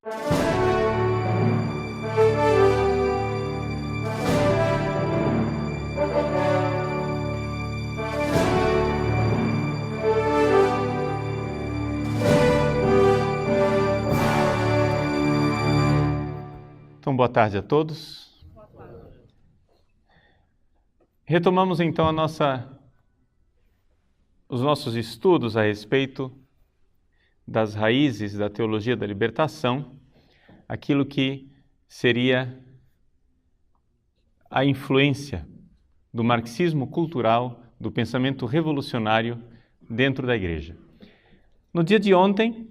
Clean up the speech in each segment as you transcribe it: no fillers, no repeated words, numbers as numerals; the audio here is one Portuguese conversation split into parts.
Então, boa tarde a todos. Retomamos então os nossos estudos a respeito das raízes da teologia da libertação, aquilo que seria a influência do marxismo cultural, do pensamento revolucionário dentro da igreja. No dia de ontem,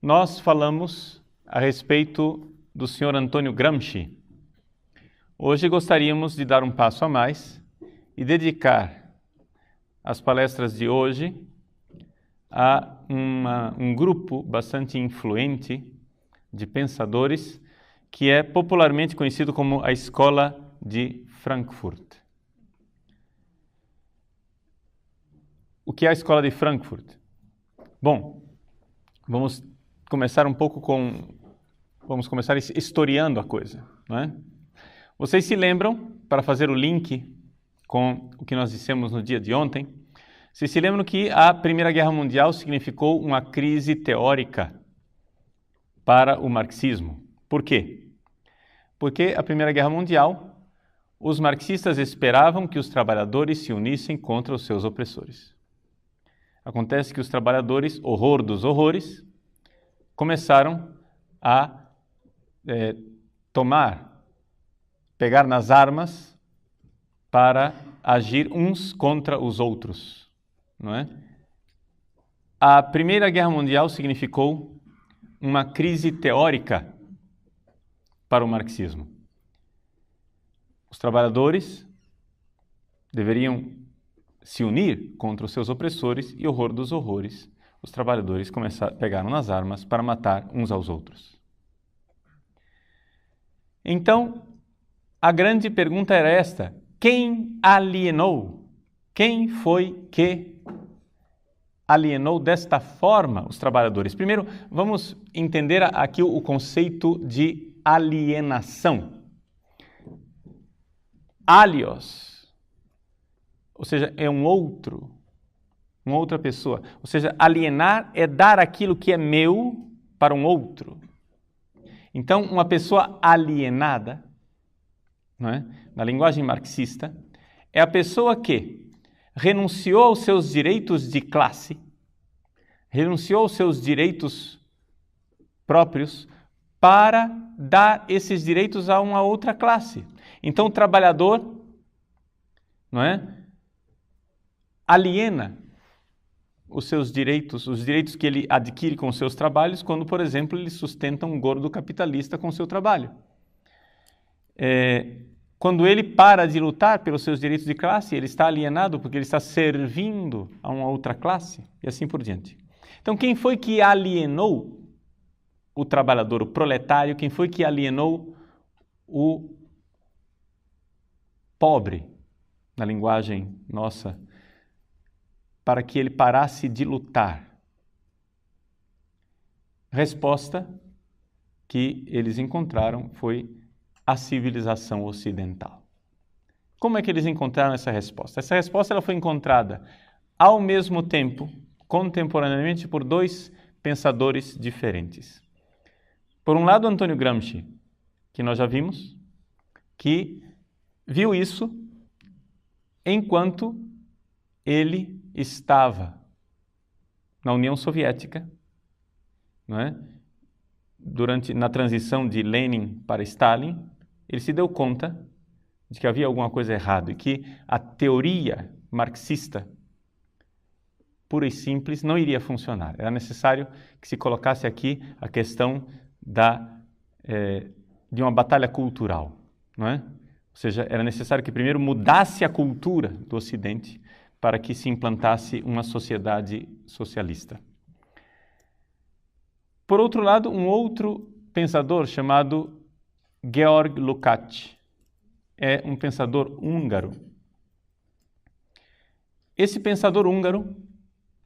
nós falamos a respeito do Sr. Antônio Gramsci. Hoje gostaríamos de dar um passo a mais e dedicar as palestras de hoje a um grupo bastante influente de pensadores que é popularmente conhecido como a Escola de Frankfurt. O que é a Escola de Frankfurt? Bom, vamos começar historiando a coisa, não é? Vocês se lembram, para fazer o link com o que nós dissemos no dia de ontem, vocês se lembram que a Primeira Guerra Mundial significou uma crise teórica para o marxismo. Por quê? Porque a Primeira Guerra Mundial, os marxistas esperavam que os trabalhadores se unissem contra os seus opressores. Acontece que os trabalhadores, horror dos horrores, começaram a pegar nas armas para agir uns contra os outros, não é? A Primeira Guerra Mundial significou uma crise teórica para o marxismo. Os trabalhadores deveriam se unir contra os seus opressores e, horror dos horrores, os trabalhadores pegaram nas armas para matar uns aos outros. Então, a grande pergunta era esta: quem alienou? Quem foi que alienou desta forma os trabalhadores? Primeiro, vamos entender aqui o conceito de alienação. Alios, ou seja, é uma outra pessoa. Ou seja, alienar é dar aquilo que é meu para um outro. Então, uma pessoa alienada, não é? Na linguagem marxista, é a pessoa que renunciou aos seus direitos de classe, renunciou aos seus direitos próprios para dar esses direitos a uma outra classe. Então, o trabalhador, não é? Aliena os seus direitos, os direitos que ele adquire com os seus trabalhos, quando, por exemplo, ele sustenta um gordo capitalista com o seu trabalho. Quando ele para de lutar pelos seus direitos de classe, ele está alienado porque ele está servindo a uma outra classe e assim por diante. Então, quem foi que alienou o trabalhador, o proletário? Quem foi que alienou o pobre, na linguagem nossa, para que ele parasse de lutar? A resposta que eles encontraram foi a civilização ocidental. Como é que eles encontraram essa resposta? Essa resposta ela foi encontrada ao mesmo tempo, contemporaneamente, por dois pensadores diferentes. Por um lado, Antônio Gramsci, que nós já vimos, que viu isso enquanto ele estava na União Soviética, não é? Na transição de Lenin para Stalin, ele se deu conta de que havia alguma coisa errada e que a teoria marxista pura e simples não iria funcionar. Era necessário que se colocasse aqui a questão de uma batalha cultural, não é? Ou seja, era necessário que primeiro mudasse a cultura do Ocidente para que se implantasse uma sociedade socialista. Por outro lado, um outro pensador chamado Georg Lukács é um pensador húngaro. Esse pensador húngaro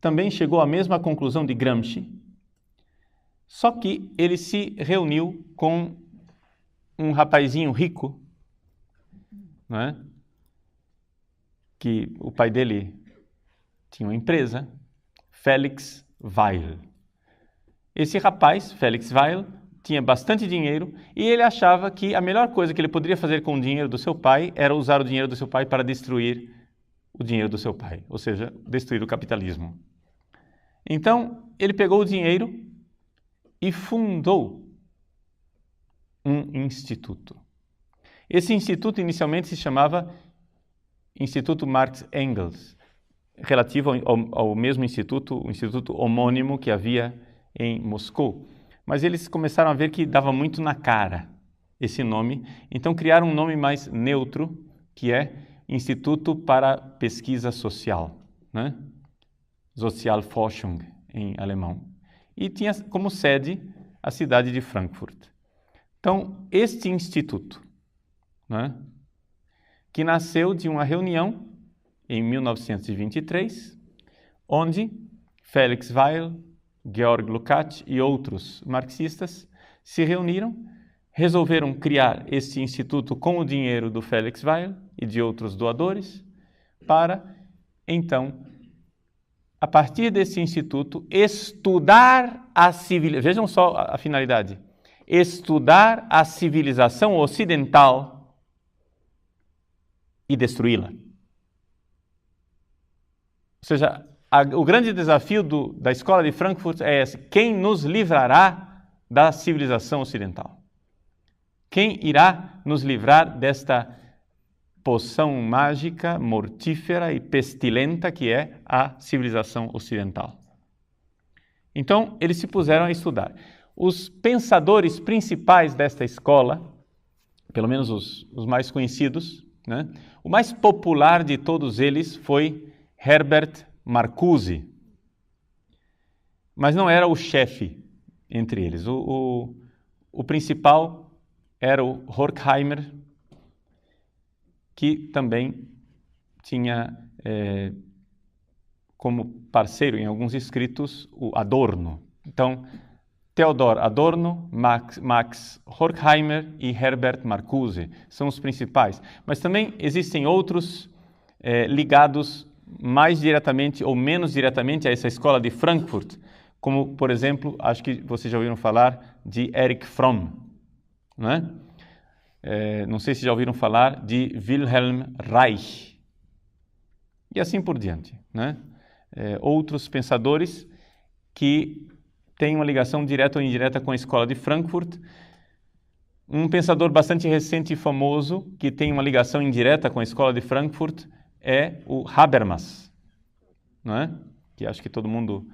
também chegou à mesma conclusão de Gramsci, Só que ele se reuniu com um rapazinho rico, não é? Que o pai dele tinha uma empresa, Felix Weil. Esse rapaz, Felix Weil, tinha bastante dinheiro e ele achava que a melhor coisa que ele poderia fazer com o dinheiro do seu pai era usar o dinheiro do seu pai para destruir o dinheiro do seu pai, ou seja, destruir o capitalismo. Então, ele pegou o dinheiro e fundou um instituto. Esse instituto inicialmente se chamava Instituto Marx Engels, relativo ao mesmo instituto, o instituto homônimo que havia em Moscou. Mas eles começaram a ver que dava muito na cara esse nome, então criaram um nome mais neutro, que é Instituto para Pesquisa Social, né? Sozialforschung em alemão. E tinha como sede a cidade de Frankfurt. Então, este instituto, né, que nasceu de uma reunião em 1923, onde Felix Weil, Georg Lukács e outros marxistas se reuniram, resolveram criar este instituto com o dinheiro do Felix Weil e de outros doadores, para, então, a partir desse instituto, estudar a civilização. Vejam só a finalidade. Estudar a civilização ocidental e destruí-la. Ou seja, o grande desafio da Escola de Frankfurt é esse: quem nos livrará da civilização ocidental? Quem irá nos livrar desta poção mágica, mortífera e pestilenta que é a civilização ocidental? Então, eles se puseram a estudar. Os pensadores principais desta escola, pelo menos os mais conhecidos, né? O mais popular de todos eles foi Herbert Marcuse, mas não era o chefe entre eles. O principal era o Horkheimer, que também tinha como parceiro em alguns escritos o Adorno. Então, Theodor Adorno, Max Horkheimer e Herbert Marcuse são os principais. Mas também existem outros ligados mais diretamente ou menos diretamente a essa escola de Frankfurt, como, por exemplo, acho que vocês já ouviram falar de Erich Fromm, né? Não sei se já ouviram falar de Wilhelm Reich, e assim por diante, né? Outros pensadores que têm uma ligação direta ou indireta com a escola de Frankfurt. Um pensador bastante recente e famoso que tem uma ligação indireta com a escola de Frankfurt é o Habermas, não é? Que acho que todo mundo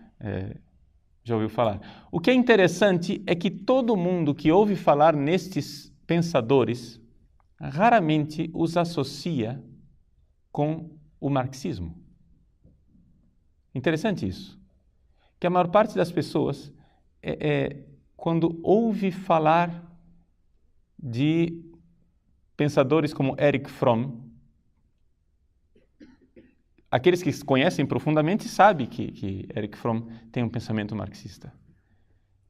já ouviu falar. O que é interessante é que todo mundo que ouve falar nestes pensadores raramente os associa com o marxismo. Interessante isso. Que a maior parte das pessoas, quando ouve falar de pensadores como Erich Fromm, aqueles que conhecem profundamente sabem que Erich Fromm tem um pensamento marxista.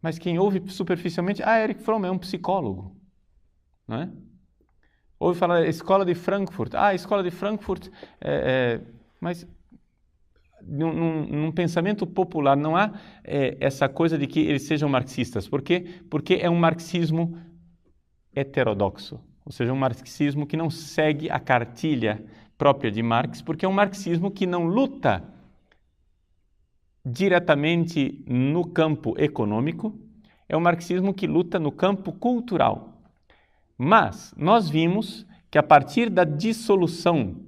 Mas quem ouve superficialmente, Erich Fromm é um psicólogo, não é? Ouve falar da escola de Frankfurt, a escola de Frankfurt, mas num pensamento popular não há essa coisa de que eles sejam marxistas. Por quê? Porque é um marxismo heterodoxo, ou seja, um marxismo que não segue a cartilha própria de Marx, porque é um marxismo que não luta diretamente no campo econômico, é um marxismo que luta no campo cultural. Mas nós vimos que a partir da dissolução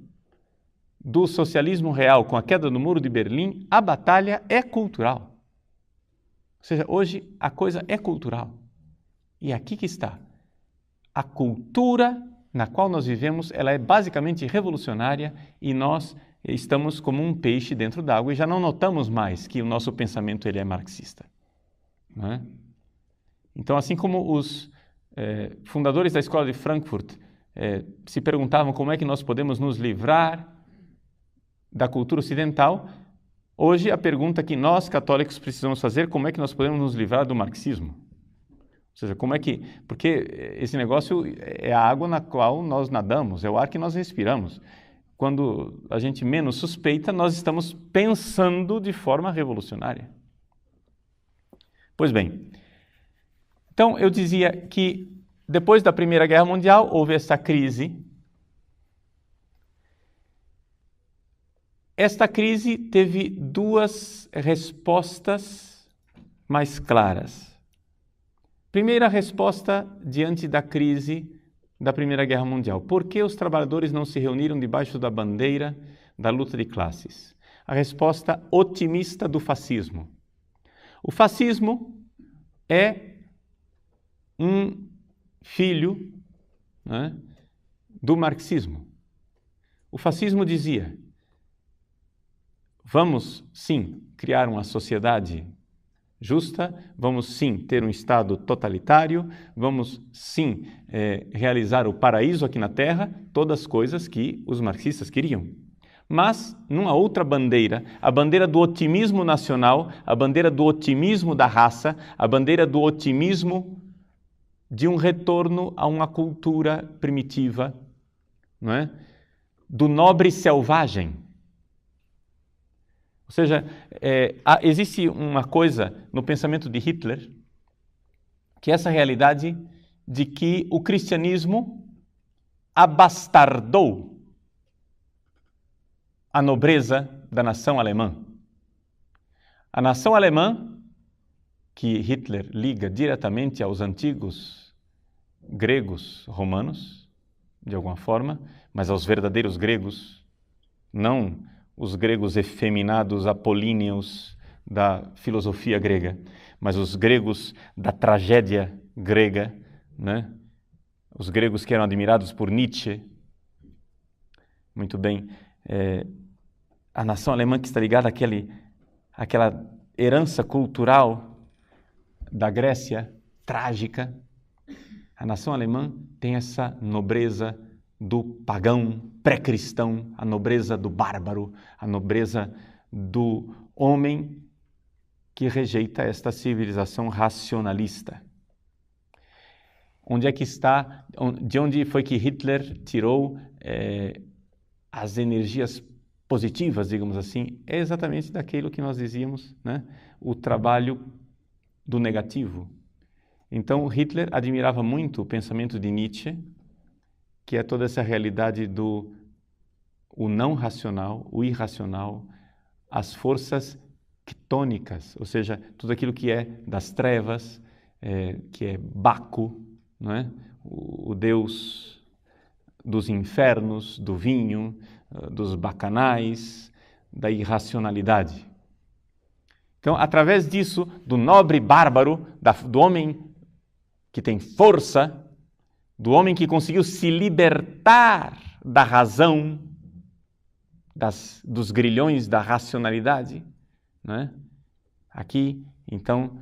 do socialismo real com a queda do Muro de Berlim, a batalha é cultural. Ou seja, hoje a coisa é cultural. E aqui que está. A cultura na qual nós vivemos, ela é basicamente revolucionária e nós estamos como um peixe dentro d'água e já não notamos mais que o nosso pensamento ele é marxista, não é? Então, assim como os fundadores da escola de Frankfurt se perguntavam como é que nós podemos nos livrar da cultura ocidental, Hoje, a pergunta que nós, católicos, precisamos fazer, como é que nós podemos nos livrar do marxismo? Ou seja, porque esse negócio é a água na qual nós nadamos, é o ar que nós respiramos. Quando a gente menos suspeita, nós estamos pensando de forma revolucionária. Pois bem, então eu dizia que depois da Primeira Guerra Mundial houve essa crise. Esta crise teve duas respostas mais claras. Primeira resposta diante da crise da Primeira Guerra Mundial. Por que os trabalhadores não se reuniram debaixo da bandeira da luta de classes? A resposta otimista do fascismo. O fascismo é um filho, né, do marxismo. O fascismo dizia: vamos, sim, criar uma sociedade justa, vamos, sim, ter um Estado totalitário, vamos, sim, realizar o paraíso aqui na Terra, todas as coisas que os marxistas queriam. Mas, numa outra bandeira, a bandeira do otimismo nacional, a bandeira do otimismo da raça, a bandeira do otimismo de um retorno a uma cultura primitiva, não é? Do nobre selvagem. Ou seja, existe uma coisa no pensamento de Hitler, que é essa realidade de que o cristianismo abastardou a nobreza da nação alemã. A nação alemã, que Hitler liga diretamente aos antigos gregos romanos, de alguma forma, mas aos verdadeiros gregos, não os gregos efeminados apolíneos da filosofia grega, mas os gregos da tragédia grega, né? Os gregos que eram admirados por Nietzsche. Muito bem. A nação alemã que está ligada àquela herança cultural da Grécia trágica. A nação alemã tem essa nobreza do pagão pré-cristão, a nobreza do bárbaro, a nobreza do homem que rejeita esta civilização racionalista. Onde é que está, de onde foi que Hitler tirou as energias positivas, digamos assim? É exatamente daquilo que nós dizíamos, né? O trabalho do negativo. Então, Hitler admirava muito o pensamento de Nietzsche, que é toda essa realidade do o não racional, o irracional, as forças quitônicas, ou seja, tudo aquilo que é das trevas, que é Baco, não é? O deus dos infernos, do vinho, dos bacanais, da irracionalidade. Então, através disso, do nobre bárbaro, do homem que tem força, do homem que conseguiu se libertar da razão, dos grilhões da racionalidade, né? Aqui, então,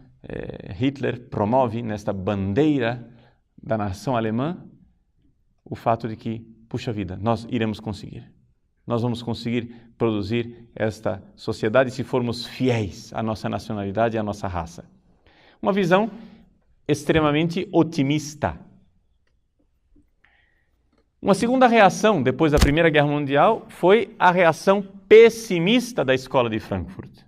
Hitler promove nesta bandeira da nação alemã o fato de que, puxa vida, nós iremos conseguir. Nós vamos conseguir produzir esta sociedade se formos fiéis à nossa nacionalidade e à nossa raça. Uma visão extremamente otimista. Uma segunda reação, depois da Primeira Guerra Mundial, foi a reação pessimista da Escola de Frankfurt,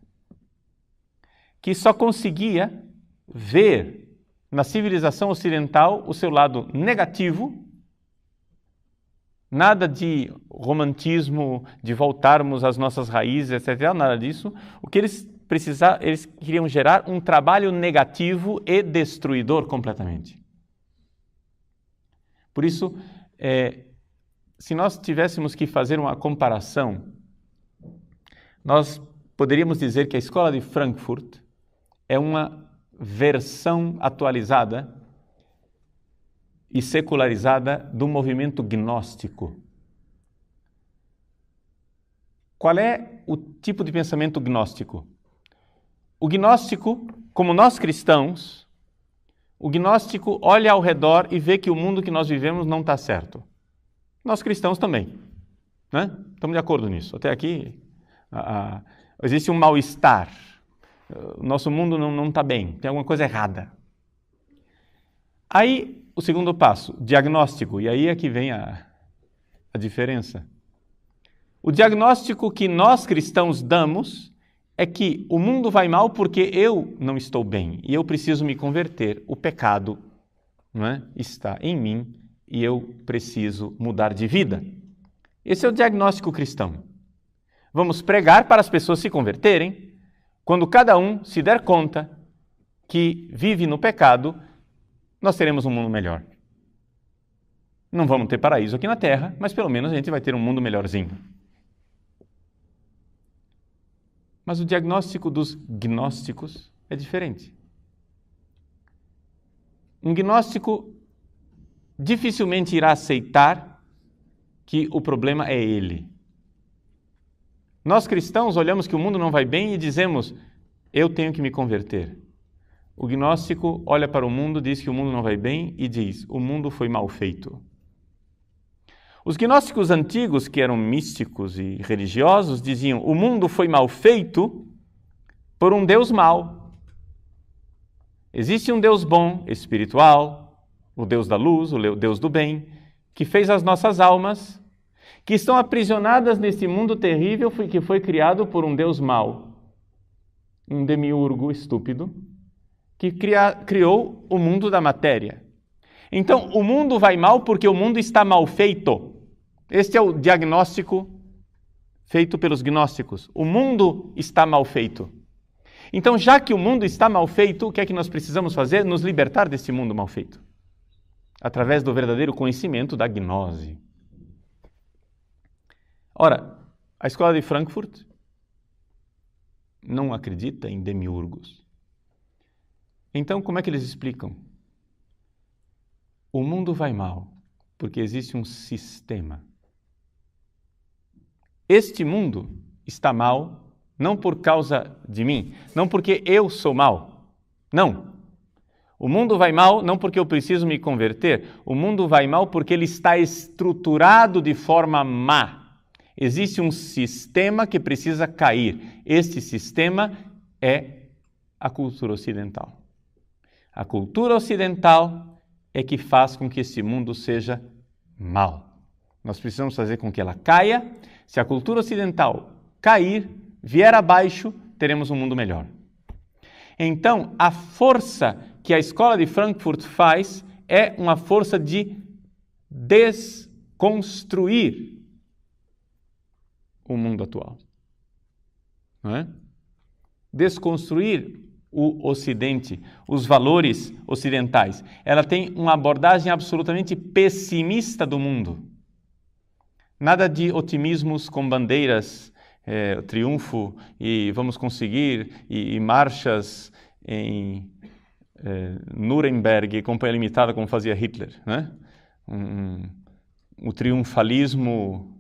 que só conseguia ver na civilização ocidental o seu lado negativo, nada de romantismo, de voltarmos às nossas raízes, etc., nada disso. O que eles queriam gerar um trabalho negativo e destruidor completamente. Por isso, se nós tivéssemos que fazer uma comparação, nós poderíamos dizer que a Escola de Frankfurt é uma versão atualizada e secularizada do movimento gnóstico. Qual é o tipo de pensamento gnóstico? O gnóstico, como nós cristãos, o gnóstico olha ao redor e vê que o mundo que nós vivemos não está certo. Nós cristãos também, né? Estamos de acordo nisso. Até aqui, existe um mal-estar. O nosso mundo não está bem, tem alguma coisa errada. Aí, o segundo passo, diagnóstico, e aí é que vem a diferença. O diagnóstico que nós cristãos damos é que o mundo vai mal porque eu não estou bem e eu preciso me converter. O pecado, não é, está em mim e eu preciso mudar de vida. Esse é o diagnóstico cristão. Vamos pregar para as pessoas se converterem. Quando cada um se der conta que vive no pecado, nós teremos um mundo melhor. Não vamos ter paraíso aqui na Terra, mas pelo menos a gente vai ter um mundo melhorzinho. Mas o diagnóstico dos gnósticos é diferente. Um gnóstico dificilmente irá aceitar que o problema é ele. Nós cristãos olhamos que o mundo não vai bem e dizemos, eu tenho que me converter. O gnóstico olha para o mundo, diz que o mundo não vai bem e diz, o mundo foi mal feito. Os gnósticos antigos, que eram místicos e religiosos, diziam, o mundo foi mal feito por um Deus mau. Existe um Deus bom, espiritual, o Deus da luz, o Deus do bem, que fez as nossas almas, que estão aprisionadas neste mundo terrível que foi criado por um Deus mau, um demiurgo estúpido, que criou o mundo da matéria. Então, o mundo vai mal porque o mundo está mal feito. Este é o diagnóstico feito pelos gnósticos. O mundo está mal feito. Então, já que o mundo está mal feito, o que é que nós precisamos fazer? Nos libertar desse mundo mal feito. Através do verdadeiro conhecimento da gnose. Ora, a escola de Frankfurt não acredita em demiurgos. Então, como é que eles explicam? O mundo vai mal porque existe um sistema. Este mundo está mal não por causa de mim, não porque eu sou mal. Não. O mundo vai mal não porque eu preciso me converter. O mundo vai mal porque ele está estruturado de forma má. Existe um sistema que precisa cair. Este sistema é a cultura ocidental. A cultura ocidental é que faz com que esse mundo seja mal. Nós precisamos fazer com que ela caia. Se a cultura ocidental cair, vier abaixo, teremos um mundo melhor. Então, a força que a escola de Frankfurt faz é uma força de desconstruir o mundo atual. Não é? Desconstruir o Ocidente, os valores ocidentais. Ela tem uma abordagem absolutamente pessimista do mundo. Nada de otimismos com bandeiras, triunfo e vamos conseguir, e marchas em Nuremberg e companhia limitada como fazia Hitler, né? O triunfalismo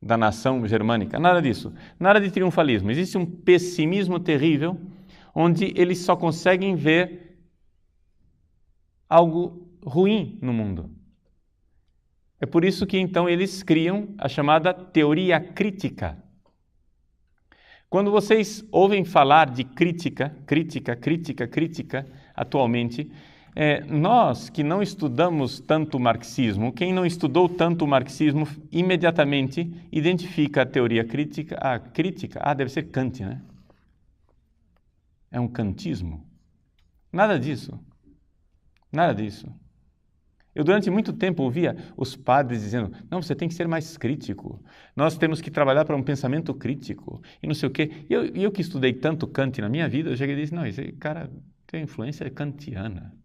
da nação germânica, nada disso, nada de triunfalismo. Existe um pessimismo terrível onde eles só conseguem ver algo ruim no mundo. É por isso que então eles criam a chamada teoria crítica. Quando vocês ouvem falar de crítica atualmente, nós que não estudamos tanto o marxismo, quem não estudou tanto o marxismo, imediatamente identifica a teoria crítica, deve ser Kant, né? É um kantismo. Nada disso. Nada disso. Eu durante muito tempo ouvia os padres dizendo, não, você tem que ser mais crítico, nós temos que trabalhar para um pensamento crítico, e não sei o quê. E eu que estudei tanto Kant na minha vida, eu cheguei e disse, não, esse cara tem influência kantiana.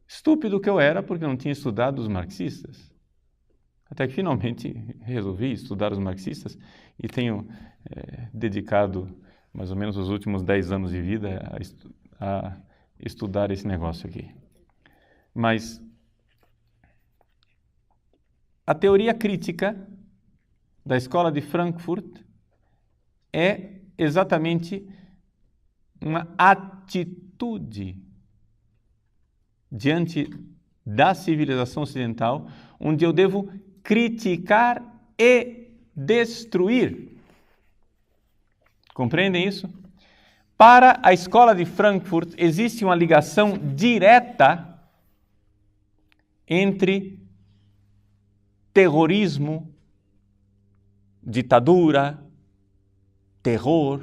Estúpido que eu era porque não tinha estudado os marxistas. Até que finalmente resolvi estudar os marxistas e tenho dedicado mais ou menos os últimos 10 anos de vida a estudar esse negócio aqui. Mas a teoria crítica da escola de Frankfurt é exatamente uma atitude diante da civilização ocidental, onde eu devo criticar e destruir Compreendem isso? Para a escola de Frankfurt, existe uma ligação direta entre terrorismo, ditadura, terror,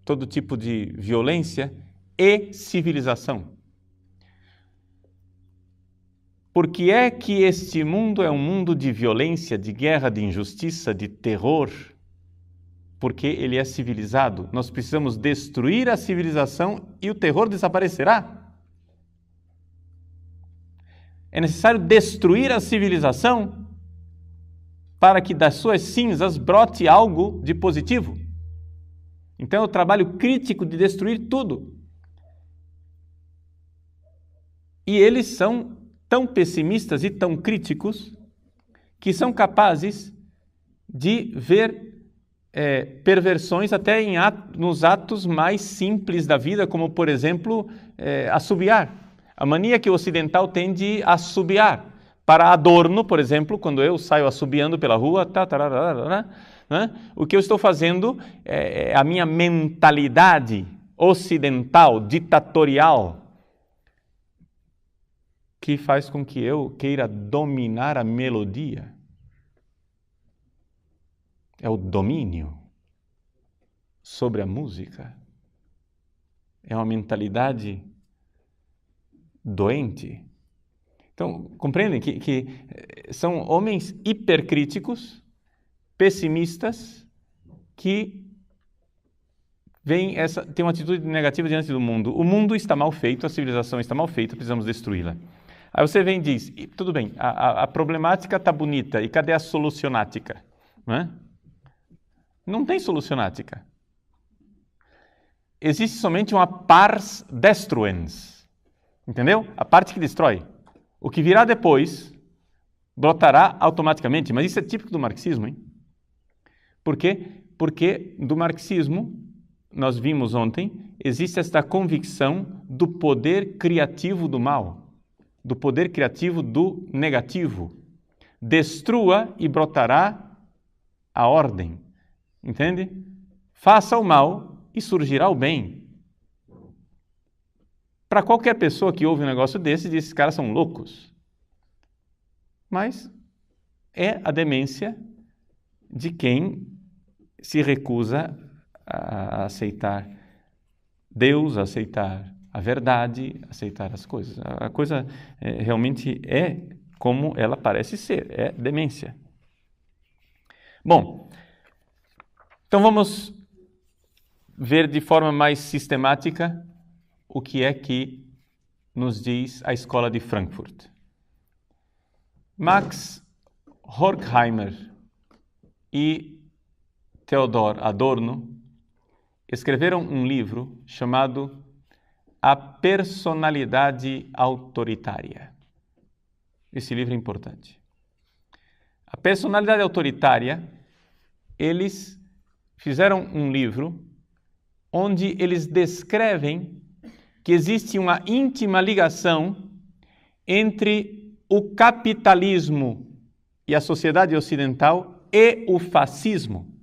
todo tipo de violência e civilização. Por que é que este mundo é um mundo de violência, de guerra, de injustiça, de terror? Porque ele é civilizado. Nós precisamos destruir a civilização e o terror desaparecerá. É necessário destruir a civilização para que das suas cinzas brote algo de positivo. Então é o trabalho crítico de destruir tudo. E eles são tão pessimistas e tão críticos que são capazes de ver perversões até nos atos mais simples da vida, como, por exemplo, assobiar. A mania que o ocidental tem de assobiar. Para adorno, por exemplo, quando eu saio assobiando pela rua, o que eu estou fazendo é a minha mentalidade ocidental, ditatorial, que faz com que eu queira dominar a melodia. É o domínio sobre a música. É uma mentalidade doente. Então, compreendem que são homens hipercríticos, pessimistas, que têm uma atitude negativa diante do mundo. O mundo está mal feito, a civilização está mal feita, precisamos destruí-la. Aí você vem e diz, tudo bem, a problemática está bonita, e cadê a solucionática? Não tem solucionática. Existe somente uma pars destruens. Entendeu? A parte que destrói. O que virá depois brotará automaticamente. Mas isso é típico do marxismo, hein? Por quê? Porque do marxismo, nós vimos ontem, existe esta convicção do poder criativo do mal, do poder criativo do negativo. Destrua e brotará a ordem. Entende? Faça o mal e surgirá o bem. Para qualquer pessoa que ouve um negócio desse, diz, esses caras são loucos. Mas é a demência de quem se recusa a aceitar Deus, a aceitar a verdade, a aceitar as coisas. A coisa realmente é como ela parece ser, é demência. Bom, então vamos ver de forma mais sistemática o que é que nos diz a escola de Frankfurt. Max Horkheimer e Theodor Adorno escreveram um livro chamado A Personalidade Autoritária. Esse livro é importante. A personalidade autoritária, eles fizeram um livro onde eles descrevem que existe uma íntima ligação entre o capitalismo e a sociedade ocidental e o fascismo.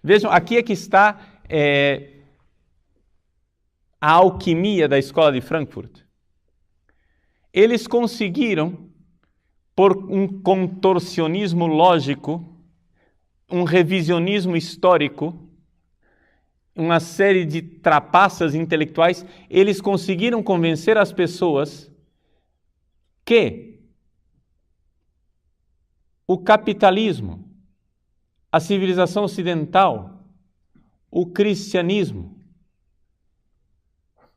Vejam, aqui é que está a alquimia da escola de Frankfurt. Eles conseguiram, por um contorcionismo lógico, um revisionismo histórico, uma série de trapaças intelectuais, eles conseguiram convencer as pessoas que o capitalismo, a civilização ocidental, o cristianismo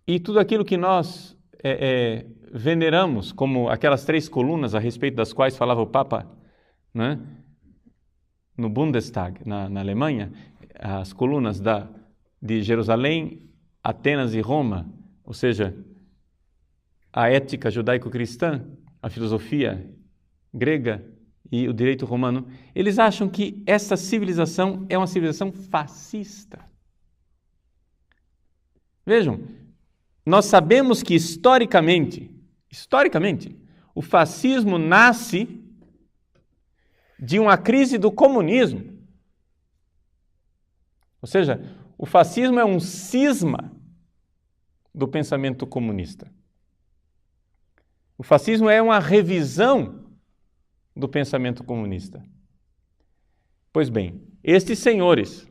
e tudo aquilo que nós veneramos como aquelas 3 colunas a respeito das quais falava o Papa, né? No Bundestag, na Alemanha, as colunas de Jerusalém, Atenas e Roma, ou seja, a ética judaico-cristã, a filosofia grega e o direito romano, eles acham que essa civilização é uma civilização fascista. Vejam, nós sabemos que historicamente, o fascismo nasce de uma crise do comunismo. Ou seja, o fascismo é um cisma do pensamento comunista. O fascismo é uma revisão do pensamento comunista. Pois bem, estes senhores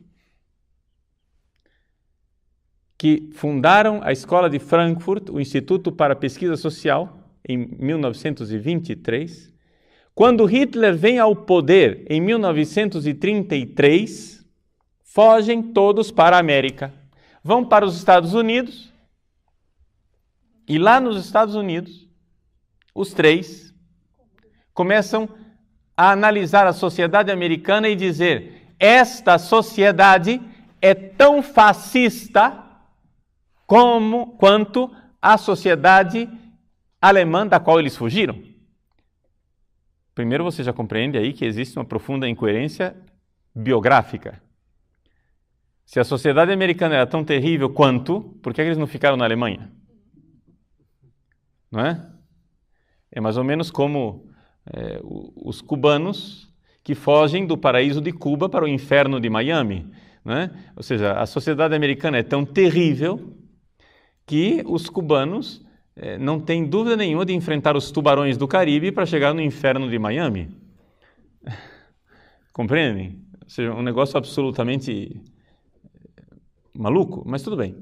que fundaram a Escola de Frankfurt, o Instituto para a Pesquisa Social, em 1923, quando Hitler vem ao poder em 1933, fogem todos para a América. Vão para os Estados Unidos e lá nos Estados Unidos, os três começam a analisar a sociedade americana e dizer: esta sociedade é tão fascista quanto a sociedade alemã da qual eles fugiram. Primeiro, você já compreende aí que existe uma profunda incoerência biográfica. Se a sociedade americana era tão terrível quanto, por que eles não ficaram na Alemanha? Não é? É mais ou menos como os cubanos que fogem do paraíso de Cuba para o inferno de Miami. Não é? Ou seja, a sociedade americana é tão terrível que os cubanos não têm dúvida nenhuma de enfrentar os tubarões do Caribe para chegar no inferno de Miami. Compreendem? Ou seja, um negócio absolutamente maluco, mas tudo bem.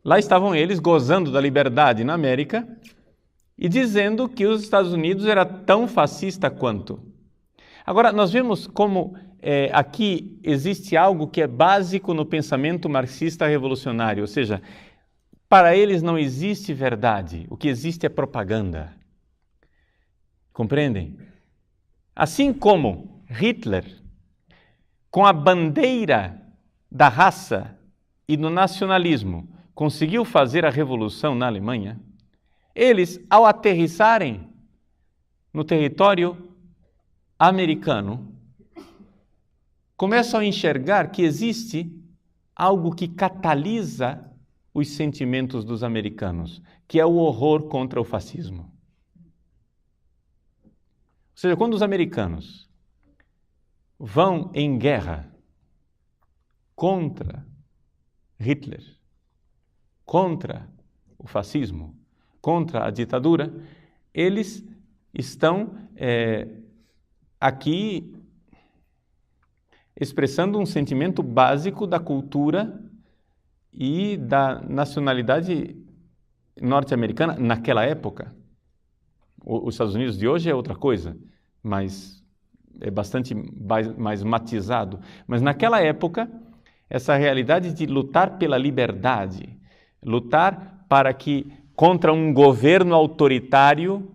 Lá estavam eles gozando da liberdade na América e dizendo que os Estados Unidos era tão fascista quanto. Agora, nós vemos como aqui existe algo que é básico no pensamento marxista revolucionário, ou seja, para eles não existe verdade, o que existe é propaganda. Compreendem? Assim como Hitler, com a bandeira da raça e do nacionalismo, conseguiu fazer a revolução na Alemanha, eles, ao aterrissarem no território americano, começam a enxergar que existe algo que catalisa os sentimentos dos americanos, que é o horror contra o fascismo. Ou seja, quando os americanos vão em guerra contra Hitler, contra o fascismo, contra a ditadura, eles estão aqui expressando um sentimento básico da cultura e da nacionalidade norte-americana naquela época. Os Estados Unidos de hoje é outra coisa, mas é bastante mais matizado. Mas naquela época, essa realidade de lutar pela liberdade, lutar para que contra um governo autoritário,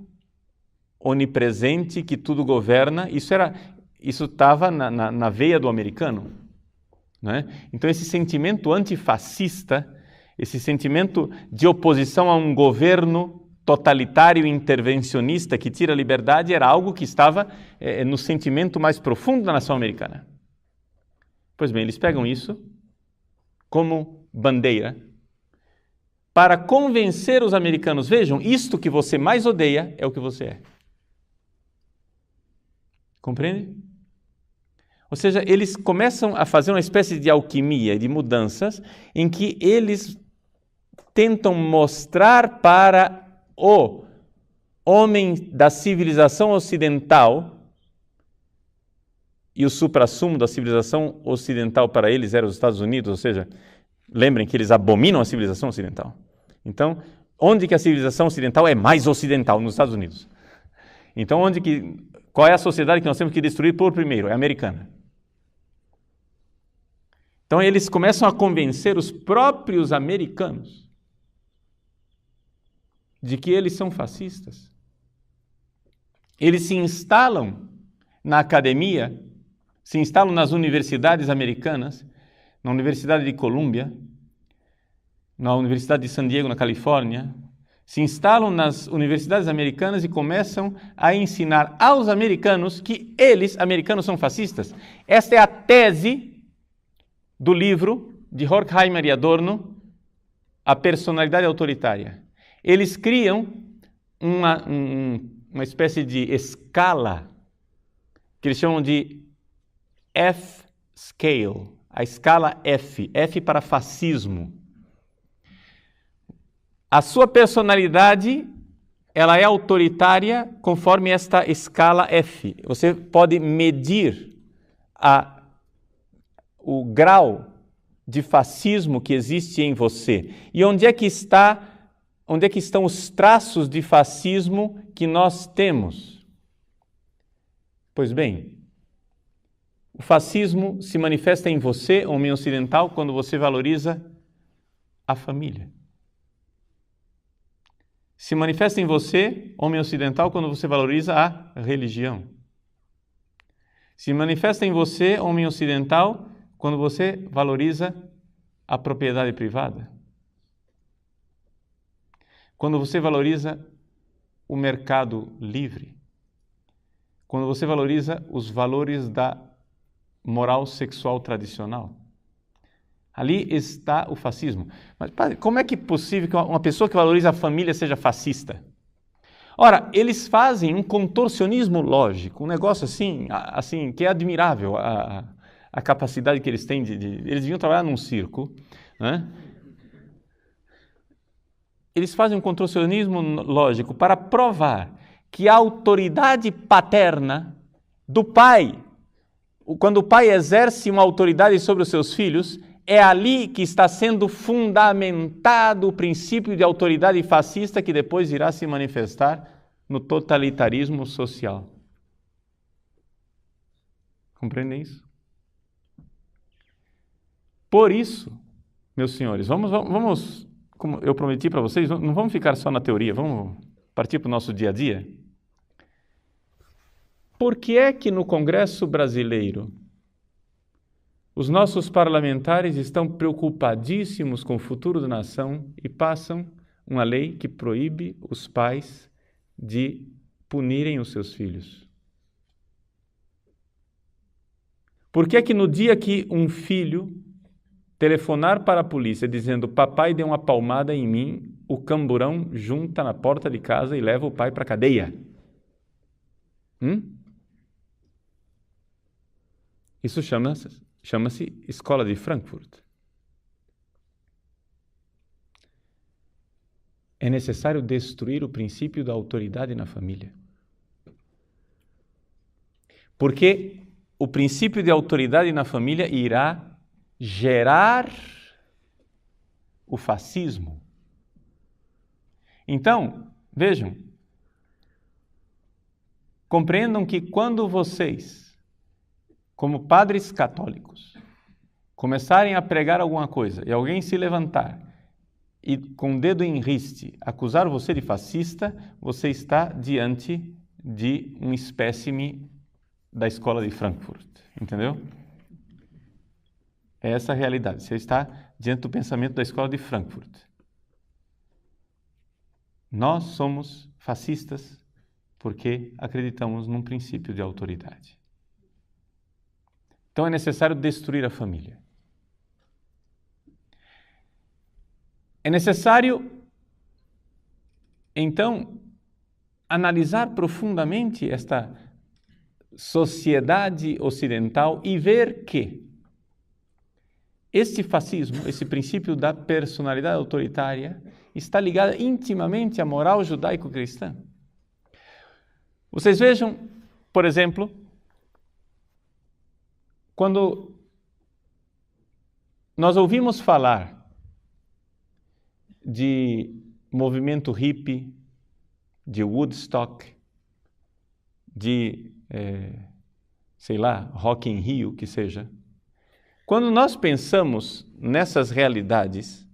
onipresente, que tudo governa, isso estava na veia do americano. Não é? Então esse sentimento antifascista, esse sentimento de oposição a um governo totalitário e intervencionista que tira a liberdade era algo que estava no sentimento mais profundo da nação americana. Pois bem, eles pegam isso como bandeira para convencer os americanos: vejam, isto que você mais odeia é o que você é. Compreende? Ou seja, eles começam a fazer uma espécie de alquimia, de mudanças, em que eles tentam mostrar para o homem da civilização ocidental, e o suprassumo da civilização ocidental para eles era os Estados Unidos, ou seja, lembrem que eles abominam a civilização ocidental. Então, onde que a civilização ocidental é mais ocidental? Nos Estados Unidos. Então, qual é a sociedade que nós temos que destruir por primeiro? É a americana. Então, eles começam a convencer os próprios americanos de que eles são fascistas. Eles se instalam na academia, se instalam nas universidades americanas, na Universidade de Colômbia, na Universidade de San Diego, na Califórnia, se instalam nas universidades americanas e começam a ensinar aos americanos que eles, americanos, são fascistas. Esta é a tese do livro de Horkheimer e Adorno, A Personalidade Autoritária. Eles criam uma espécie de escala que eles chamam de F-scale, a escala F, F para fascismo. A sua personalidade, ela é autoritária conforme esta escala F. Você pode medir o grau de fascismo que existe em você. E onde é que estão os traços de fascismo que nós temos? Pois bem, o fascismo se manifesta em você, homem ocidental, quando você valoriza a família. Se manifesta em você, homem ocidental, quando você valoriza a religião. Se manifesta em você, homem ocidental, quando você valoriza a propriedade privada. Quando você valoriza o mercado livre. Quando você valoriza os valores da moral sexual tradicional. Ali está o fascismo. Mas, padre, como é que é possível que uma pessoa que valoriza a família seja fascista? Ora, eles fazem um contorcionismo lógico, um negócio assim que é admirável, a capacidade que eles têm eles deviam trabalhar num circo, né? Eles fazem um contorcionismo lógico para provar que a autoridade paterna do pai, quando o pai exerce uma autoridade sobre os seus filhos, é ali que está sendo fundamentado o princípio de autoridade fascista que depois irá se manifestar no totalitarismo social. Compreendem isso? Por isso, meus senhores, vamos, como eu prometi para vocês, não vamos ficar só na teoria, vamos partir para o nosso dia a dia. Por que é que no Congresso brasileiro os nossos parlamentares estão preocupadíssimos com o futuro da nação e passam uma lei que proíbe os pais de punirem os seus filhos? Por que é que no dia que um filho telefonar para a polícia dizendo papai deu uma palmada em mim, o camburão junta na porta de casa e leva o pai para a cadeia? Isso chama-se Escola de Frankfurt. É necessário destruir o princípio da autoridade na família. Porque o princípio de autoridade na família irá gerar o fascismo. Então, vejam, compreendam que quando vocês, como padres católicos, começarem a pregar alguma coisa e alguém se levantar e com o dedo em riste acusar você de fascista, você está diante de um espécime da Escola de Frankfurt, entendeu? É essa a realidade. Você está diante do pensamento da Escola de Frankfurt. Nós somos fascistas porque acreditamos num princípio de autoridade. Então é necessário destruir a família. É necessário, então, analisar profundamente esta sociedade ocidental e ver que este fascismo, esse princípio da personalidade autoritária, está ligado intimamente à moral judaico-cristã. Vocês vejam, por exemplo, quando nós ouvimos falar de movimento hippie, de Woodstock, de, Rock in Rio, que seja. Quando nós pensamos nessas realidades,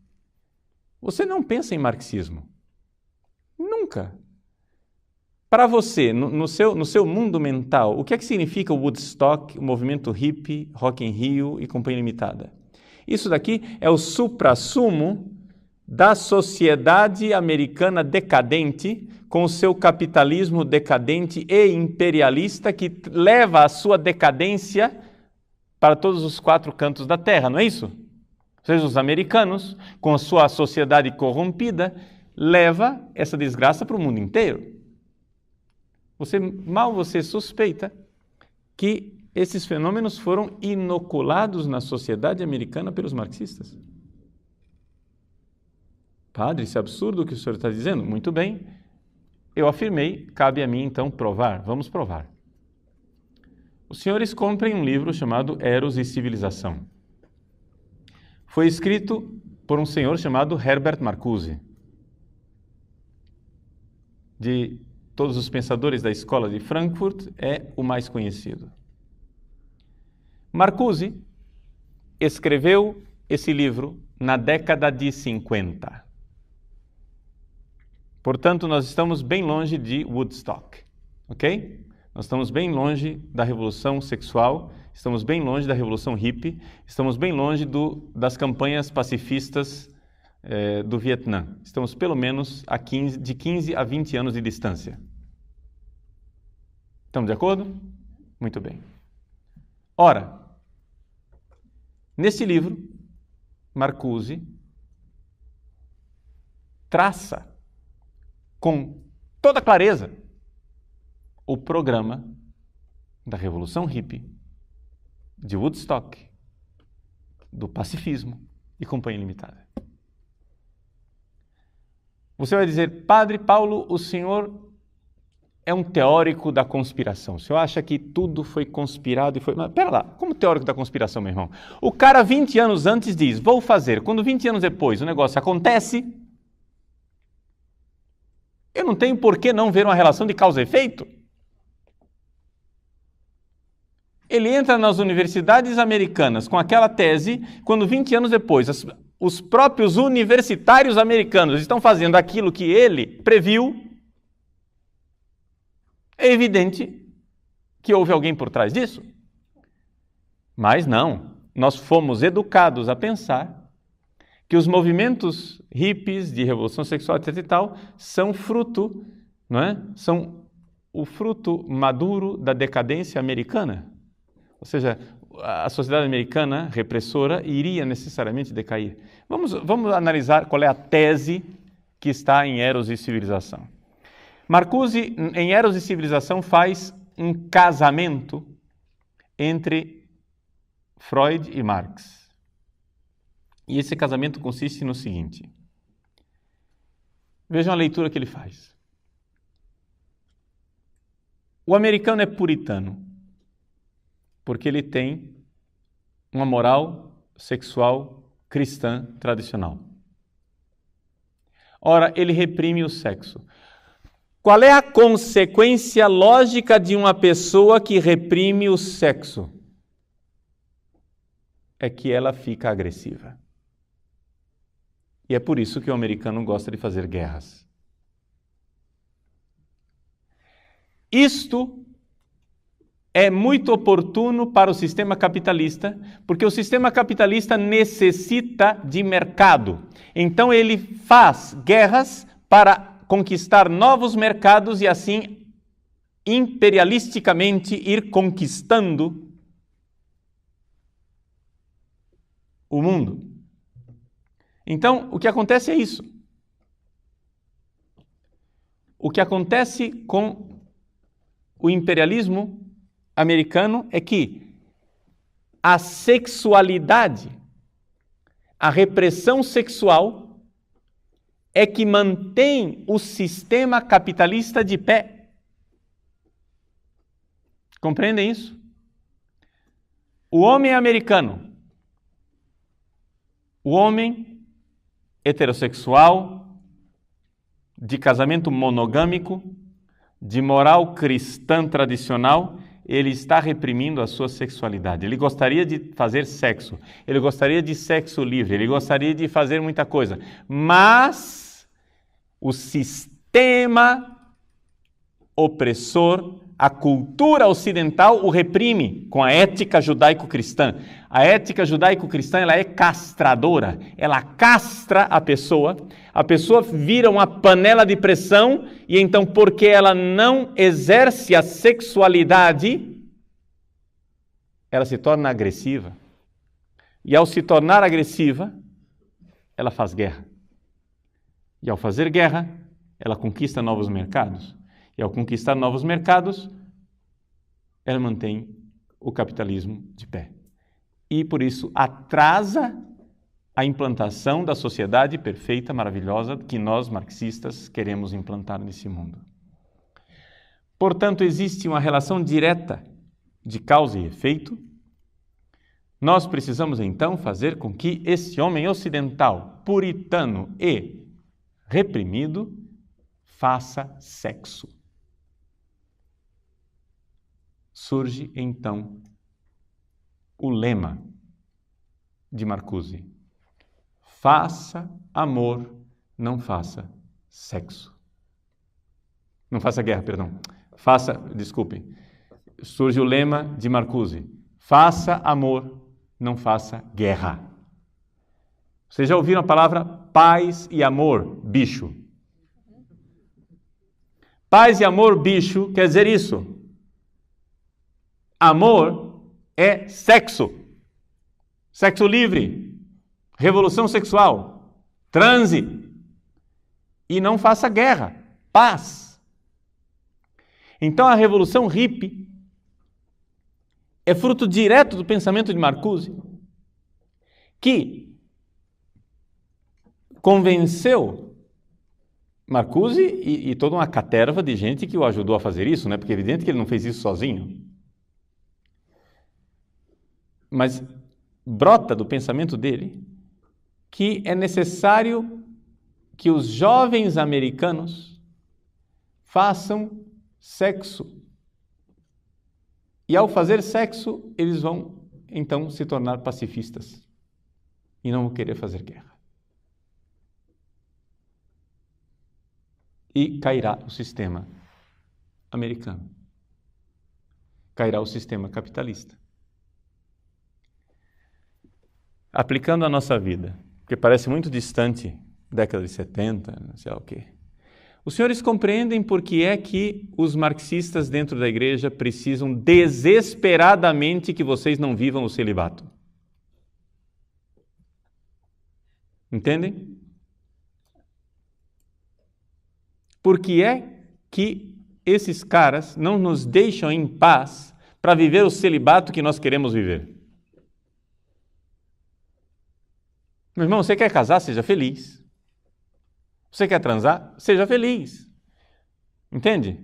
você não pensa em marxismo. Nunca. Para você, no seu mundo mental, o que é que significa o Woodstock, o movimento hippie, Rock in Rio e Companhia Limitada? Isso daqui é o suprassumo da sociedade americana decadente, com o seu capitalismo decadente e imperialista, que leva a sua decadência para todos os quatro cantos da terra, não é isso? Ou seja, os americanos, com a sua sociedade corrompida, leva essa desgraça para o mundo inteiro. Você suspeita que esses fenômenos foram inoculados na sociedade americana pelos marxistas. Padre, isso é absurdo o que o senhor está dizendo? Muito bem, eu afirmei, cabe a mim então provar. Vamos provar. Os senhores comprem um livro chamado Eros e Civilização. Foi escrito por um senhor chamado Herbert Marcuse. De todos os pensadores da escola de Frankfurt, é o mais conhecido. Marcuse escreveu esse livro na década de 50. Portanto, nós estamos bem longe de Woodstock, ok? Nós estamos bem longe da revolução sexual, estamos bem longe da revolução hippie, estamos bem longe das campanhas pacifistas do Vietnã. Estamos pelo menos de 15 a 20 anos de distância. Estamos de acordo? Muito bem. Ora, nesse livro, Marcuse traça com toda clareza o programa da Revolução Hippie, de Woodstock, do pacifismo e Companhia Limitada. Você vai dizer, Padre Paulo, o senhor é um teórico da conspiração. O senhor acha que tudo foi conspirado e foi... Mas, pera lá, como teórico da conspiração, meu irmão? O cara 20 anos antes diz, vou fazer. Quando 20 anos depois o negócio acontece, eu não tenho por que não ver uma relação de causa e efeito. Ele entra nas universidades americanas com aquela tese, quando 20 anos depois os próprios universitários americanos estão fazendo aquilo que ele previu, é evidente que houve alguém por trás disso. Mas não, nós fomos educados a pensar que os movimentos hippies de revolução sexual, etc. e tal, são fruto, não é? São o fruto maduro da decadência americana. Ou seja, a sociedade americana repressora iria necessariamente decair. Vamos analisar qual é a tese que está em Eros e Civilização. Marcuse, em Eros e Civilização, faz um casamento entre Freud e Marx. E esse casamento consiste no seguinte. Vejam a leitura que ele faz. O americano é puritano, porque ele tem uma moral sexual cristã tradicional. Ora, ele reprime o sexo. Qual é a consequência lógica de uma pessoa que reprime o sexo? É que ela fica agressiva. E é por isso que o americano gosta de fazer guerras. Isto é muito oportuno para o sistema capitalista, porque o sistema capitalista necessita de mercado. Então ele faz guerras para conquistar novos mercados e assim imperialisticamente ir conquistando o mundo. Então, o que acontece é isso. O que acontece com o imperialismo americano é que a sexualidade, a repressão sexual, é que mantém o sistema capitalista de pé. Compreendem isso? O homem americano, o homem heterossexual, de casamento monogâmico, de moral cristã tradicional, ele está reprimindo a sua sexualidade. Ele gostaria de fazer sexo, ele gostaria de sexo livre, ele gostaria de fazer muita coisa, mas o sistema opressor, a cultura ocidental o reprime com a ética judaico-cristã. A ética judaico-cristã ela é castradora, ela castra a pessoa vira uma panela de pressão e então porque ela não exerce a sexualidade, ela se torna agressiva. E ao se tornar agressiva, ela faz guerra. E ao fazer guerra, ela conquista novos mercados. E ao conquistar novos mercados, ela mantém o capitalismo de pé. E, por isso, atrasa a implantação da sociedade perfeita, maravilhosa, que nós, marxistas, queremos implantar nesse mundo. Portanto, existe uma relação direta de causa e efeito. Nós precisamos, então, fazer com que esse homem ocidental, puritano e reprimido, faça sexo. Surge, então, o lema de Marcuse: faça amor, não faça sexo. Não faça guerra, perdão. Surge o lema de Marcuse: faça amor, não faça guerra. Vocês já ouviram a palavra paz e amor, bicho? Paz e amor, bicho, quer dizer isso. Amor é sexo. Sexo livre. Revolução sexual. Transe. E não faça guerra. Paz. Então a revolução hippie é fruto direto do pensamento de Marcuse, que convenceu Marcuse e toda uma caterva de gente que o ajudou a fazer isso, né? Porque é evidente que ele não fez isso sozinho. Mas brota do pensamento dele que é necessário que os jovens americanos façam sexo. E ao fazer sexo, eles vão então se tornar pacifistas e não vão querer fazer guerra. E cairá o sistema americano. Cairá o sistema capitalista. Aplicando a nossa vida, que parece muito distante, década de 70, não sei lá o quê. Os senhores compreendem por que é que os marxistas dentro da igreja precisam desesperadamente que vocês não vivam o celibato? Entendem? Por que é que esses caras não nos deixam em paz para viver o celibato que nós queremos viver? Meu irmão, você quer casar? Seja feliz. Você quer transar? Seja feliz. Entende?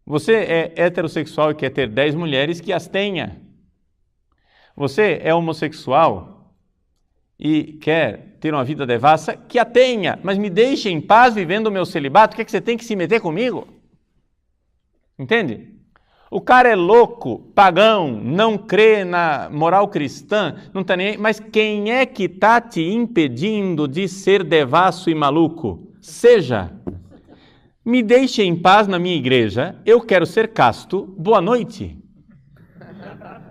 Você é heterossexual e quer ter 10 mulheres, que as tenha. Você é homossexual e quer ter uma vida devassa, que a tenha. Mas me deixe em paz vivendo o meu celibato. O que é que você tem que se meter comigo? Entende? O cara é louco, pagão, não crê na moral cristã, não está nem aí. Mas quem é que está te impedindo de ser devasso e maluco? Seja. Me deixe em paz na minha igreja, eu quero ser casto, boa noite.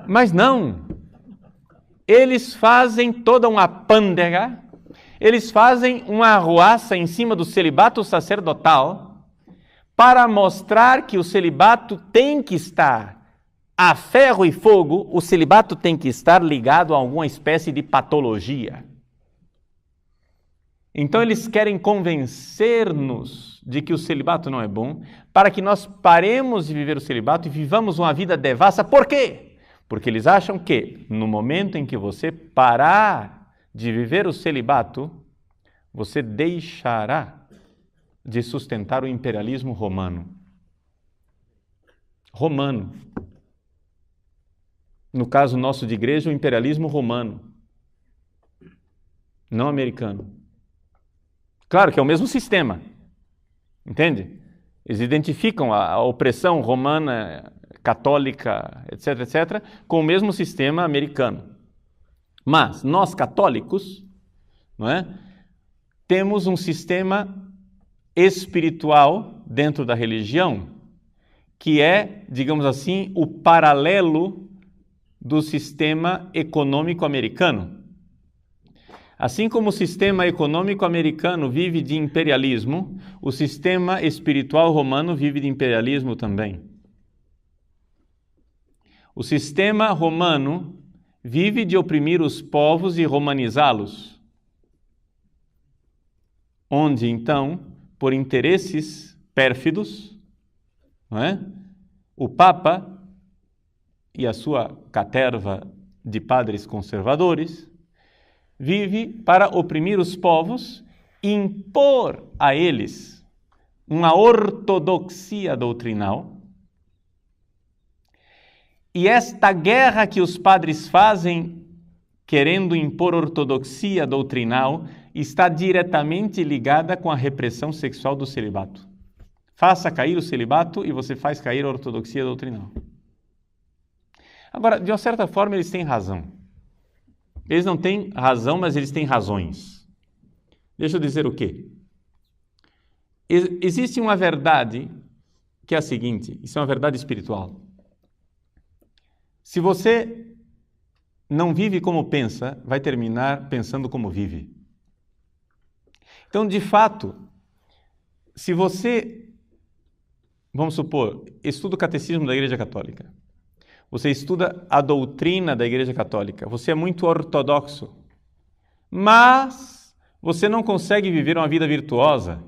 Mas não. Eles fazem toda uma pândega, eles fazem uma arruaça em cima do celibato sacerdotal, para mostrar que o celibato tem que estar a ferro e fogo, o celibato tem que estar ligado a alguma espécie de patologia. Então eles querem convencer-nos de que o celibato não é bom, para que nós paremos de viver o celibato e vivamos uma vida devassa. Por quê? Porque eles acham que no momento em que você parar de viver o celibato, você deixará de sustentar o imperialismo romano. Romano. No caso nosso de igreja, o imperialismo romano. Não americano. Claro que é o mesmo sistema. Entende? Eles identificam a opressão romana, católica, etc., etc., com o mesmo sistema americano. Mas nós, católicos, não é? Temos um sistema espiritual dentro da religião, que é, digamos assim, o paralelo do sistema econômico americano. Assim como o sistema econômico americano vive de imperialismo, o sistema espiritual romano vive de imperialismo também. O sistema romano vive de oprimir os povos e romanizá-los, onde, então, por interesses pérfidos, não é? O Papa e a sua caterva de padres conservadores, vive para oprimir os povos e impor a eles uma ortodoxia doutrinal. E esta guerra que os padres fazem, querendo impor ortodoxia doutrinal, está diretamente ligada com a repressão sexual do celibato. Faça cair o celibato e você faz cair a ortodoxia doutrinal. Agora, de uma certa forma, eles têm razão. Eles não têm razão, mas eles têm razões. Deixa eu dizer o quê? Existe uma verdade que é a seguinte, isso é uma verdade espiritual. Se você não vive como pensa, vai terminar pensando como vive. Então, de fato, se você, vamos supor, estuda o catecismo da Igreja Católica, você estuda a doutrina da Igreja Católica, você é muito ortodoxo, mas você não consegue viver uma vida virtuosa.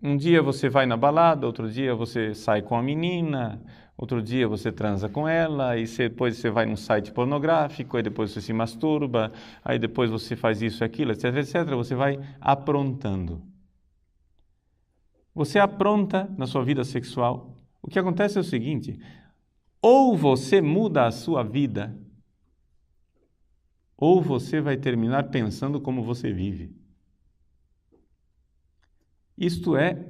Um dia você vai na balada, outro dia você sai com a menina, outro dia você transa com ela, e depois você vai num site pornográfico, aí depois você se masturba, aí depois você faz isso e aquilo, etc, etc. Você vai aprontando. Você apronta na sua vida sexual. O que acontece é o seguinte, ou você muda a sua vida, ou você vai terminar pensando como você vive. Isto é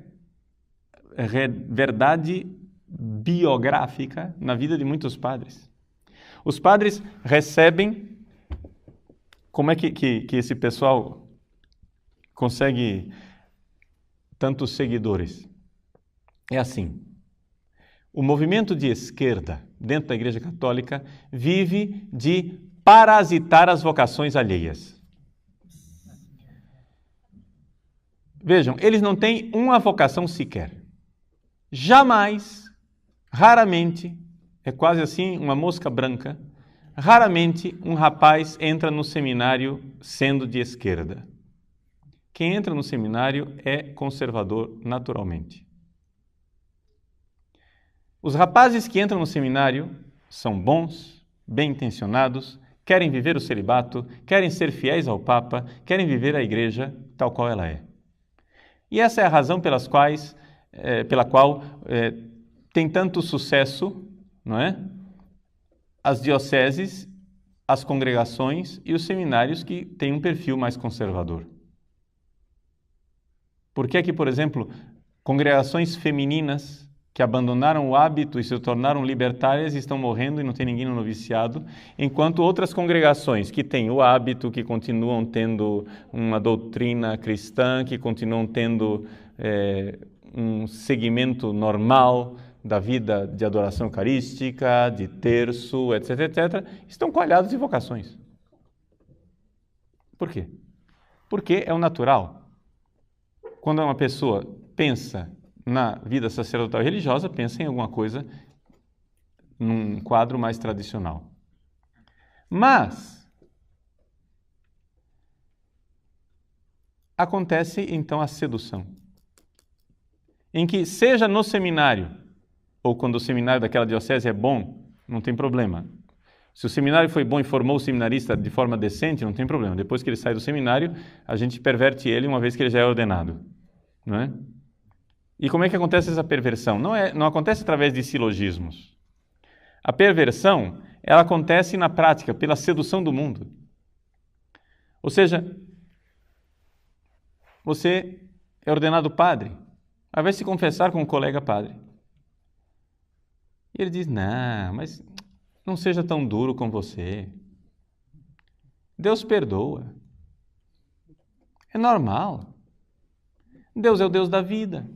verdade biográfica na vida de muitos padres. Os padres recebem... Como é que esse pessoal consegue tantos seguidores? É assim. O movimento de esquerda dentro da Igreja Católica vive de parasitar as vocações alheias. Vejam, eles não têm uma vocação sequer. Jamais, raramente, é quase assim uma mosca branca, raramente um rapaz entra no seminário sendo de esquerda. Quem entra no seminário é conservador naturalmente. Os rapazes que entram no seminário são bons, bem-intencionados, querem viver o celibato, querem ser fiéis ao Papa, querem viver a Igreja tal qual ela é. E essa é a razão pela qual tem tanto sucesso, não é? As dioceses, as congregações e os seminários que têm um perfil mais conservador. Por que é que, por exemplo, congregações femininas que abandonaram o hábito e se tornaram libertárias estão morrendo e não tem ninguém no noviciado, enquanto outras congregações que têm o hábito, que continuam tendo uma doutrina cristã, que continuam tendo um segmento normal da vida de adoração eucarística, de terço, etc., etc., estão coalhados de vocações. Por quê? Porque é o natural. Quando uma pessoa pensa na vida sacerdotal e religiosa, pensa em alguma coisa num quadro mais tradicional. Mas acontece então a sedução, em que seja no seminário, ou quando o seminário daquela diocese é bom, não tem problema. Se o seminário foi bom e formou o seminarista de forma decente, não tem problema. Depois que ele sai do seminário, a gente perverte ele uma vez que ele já é ordenado, não é? E como é que acontece essa perversão? Não acontece através de silogismos. A perversão, ela acontece na prática, pela sedução do mundo. Ou seja, você é ordenado padre, aí vai se confessar com um colega padre. E ele diz, não, mas não seja tão duro com você. Deus perdoa. É normal. Deus é o Deus da vida.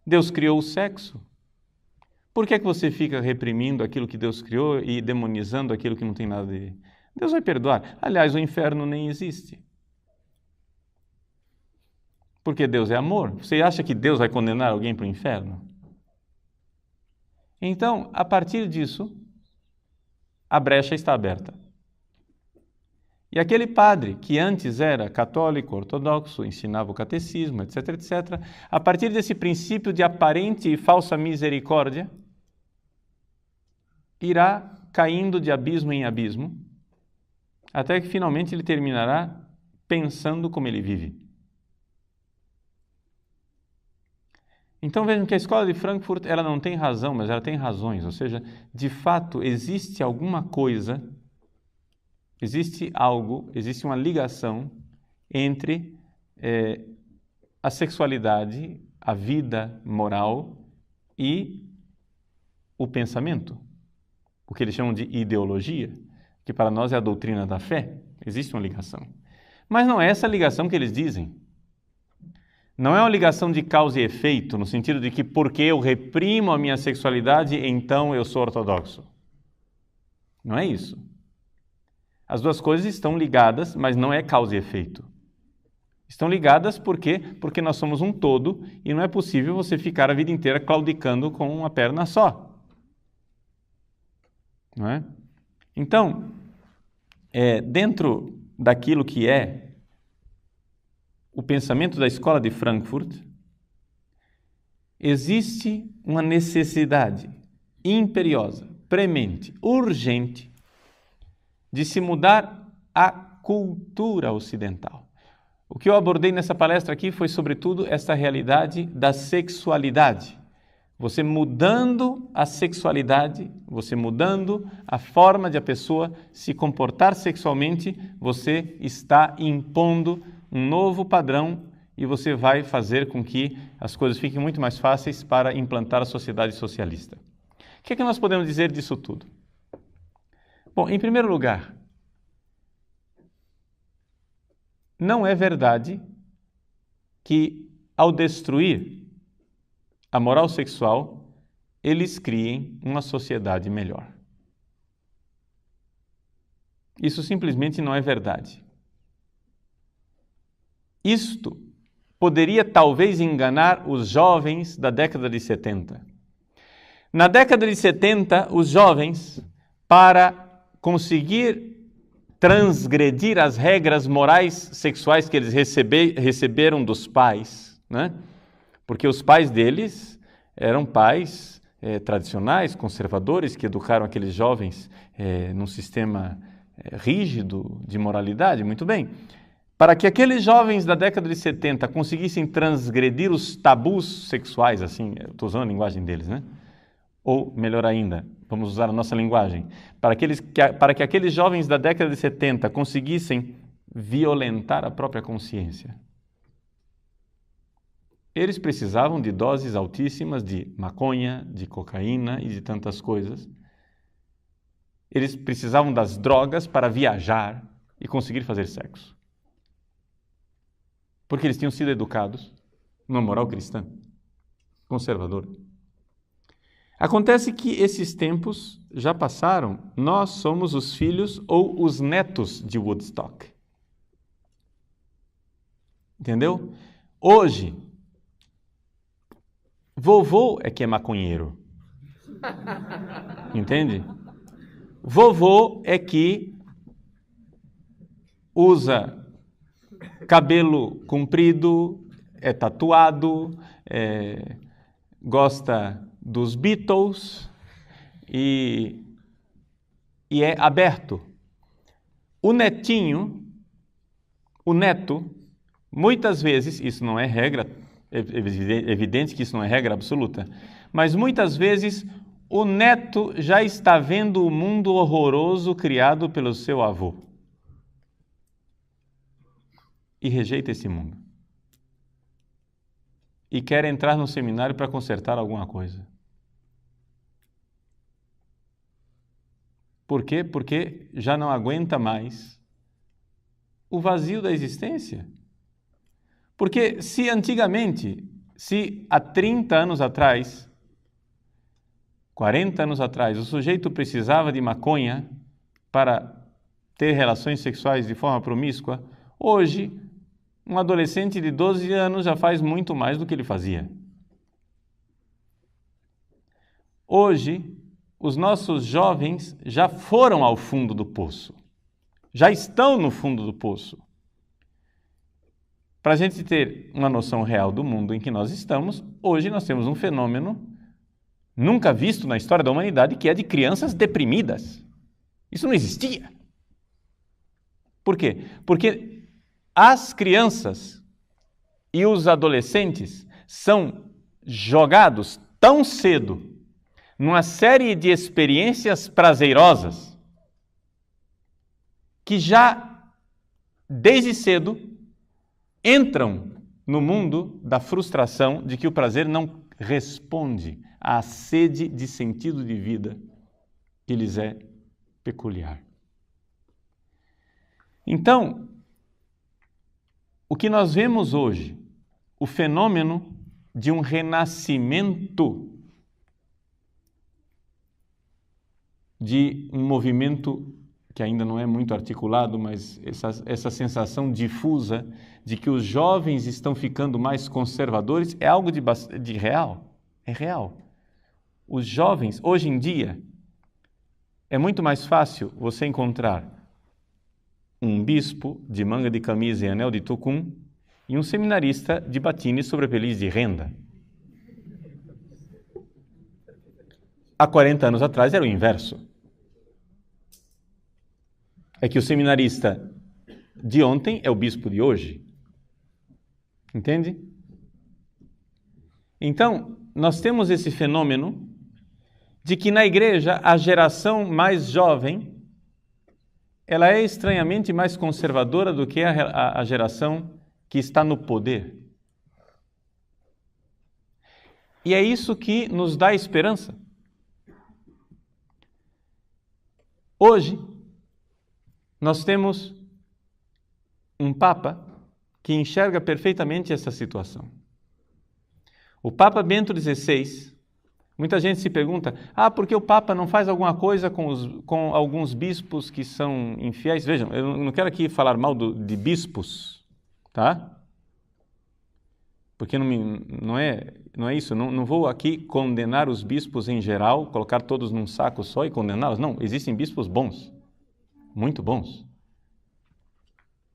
Deus criou o sexo. Por que é que você fica reprimindo aquilo que Deus criou e demonizando aquilo que não tem nada de... Deus vai perdoar. Aliás, o inferno nem existe. Porque Deus é amor. Você acha que Deus vai condenar alguém para o inferno? Então, a partir disso, a brecha está aberta. E aquele padre que antes era católico, ortodoxo, ensinava o catecismo, etc., etc., a partir desse princípio de aparente e falsa misericórdia, irá caindo de abismo em abismo, até que finalmente ele terminará pensando como ele vive. Então vejam que a escola de Frankfurt, ela não tem razão, mas ela tem razões, ou seja, de fato existe alguma coisa, existe uma ligação entre a sexualidade, a vida moral e o pensamento, o que eles chamam de ideologia, que para nós é a doutrina da fé. Existe uma ligação. Mas não é essa ligação que eles dizem. Não é uma ligação de causa e efeito, no sentido de que porque eu reprimo a minha sexualidade, então eu sou ortodoxo. Não é isso. As duas coisas estão ligadas, mas não é causa e efeito. Estão ligadas porque nós somos um todo e não é possível você ficar a vida inteira claudicando com uma perna só. Não é? Então, dentro daquilo que é o pensamento da escola de Frankfurt, existe uma necessidade imperiosa, premente, urgente, de se mudar a cultura ocidental. O que eu abordei nessa palestra aqui foi, sobretudo, essa realidade da sexualidade. Você mudando a sexualidade, você mudando a forma de a pessoa se comportar sexualmente, você está impondo um novo padrão e você vai fazer com que as coisas fiquem muito mais fáceis para implantar a sociedade socialista. O que é que nós podemos dizer disso tudo? Bom, em primeiro lugar, não é verdade que, ao destruir a moral sexual, eles criem uma sociedade melhor. Isso simplesmente não é verdade. Isto poderia talvez enganar os jovens da década de 70. Na década de 70, os jovens, para conseguir transgredir as regras morais sexuais que eles receberam dos pais, né? Porque os pais deles eram pais tradicionais, conservadores, que educaram aqueles jovens num sistema rígido de moralidade, muito bem. Para que aqueles jovens da década de 70 conseguissem transgredir os tabus sexuais, assim, estou usando a linguagem deles, né? Ou, melhor ainda, vamos usar a nossa linguagem, para que aqueles jovens da década de 70 conseguissem violentar a própria consciência, eles precisavam de doses altíssimas de maconha, de cocaína e de tantas coisas. Eles precisavam das drogas para viajar e conseguir fazer sexo. Porque eles tinham sido educados numa moral cristã, conservadora. Acontece que esses tempos já passaram, nós somos os filhos ou os netos de Woodstock. Entendeu? Hoje, vovô é que é maconheiro. Entende? Vovô é que usa cabelo comprido, é tatuado, gosta dos Beatles e é aberto. O neto, muitas vezes, isso não é regra, é evidente que isso não é regra absoluta, mas muitas vezes o neto já está vendo o mundo horroroso criado pelo seu avô e rejeita esse mundo e quer entrar no seminário para consertar alguma coisa. Por quê? Porque já não aguenta mais o vazio da existência. Porque se há 30 anos atrás, 40 anos atrás, o sujeito precisava de maconha para ter relações sexuais de forma promíscua, hoje, um adolescente de 12 anos já faz muito mais do que ele fazia. Hoje, os nossos jovens já foram ao fundo do poço, já estão no fundo do poço. Para a gente ter uma noção real do mundo em que nós estamos, hoje nós temos um fenômeno nunca visto na história da humanidade, que é de crianças deprimidas. Isso não existia. Por quê? Porque as crianças e os adolescentes são jogados tão cedo numa série de experiências prazerosas que já, desde cedo, entram no mundo da frustração de que o prazer não responde à sede de sentido de vida que lhes é peculiar. Então, o que nós vemos hoje, o fenômeno de um renascimento de um movimento que ainda não é muito articulado, mas essa sensação difusa de que os jovens estão ficando mais conservadores é algo de real. É real. Os jovens, hoje em dia, é muito mais fácil você encontrar um bispo de manga de camisa e anel de tucum e um seminarista de batina e sobrepeliz de renda. Há 40 anos atrás era o inverso. É que o seminarista de ontem é o bispo de hoje. Entende? Então, nós temos esse fenômeno de que na igreja a geração mais jovem ela é estranhamente mais conservadora do que a geração que está no poder. E é isso que nos dá esperança. Hoje, nós temos um Papa que enxerga perfeitamente essa situação. O Papa Bento XVI, muita gente se pergunta, por que o Papa não faz alguma coisa com alguns bispos que são infiéis? Vejam, eu não quero aqui falar mal de bispos, tá? Porque não é isso, não vou aqui condenar os bispos em geral, colocar todos num saco só e condená-los. Não, existem bispos bons, muito bons.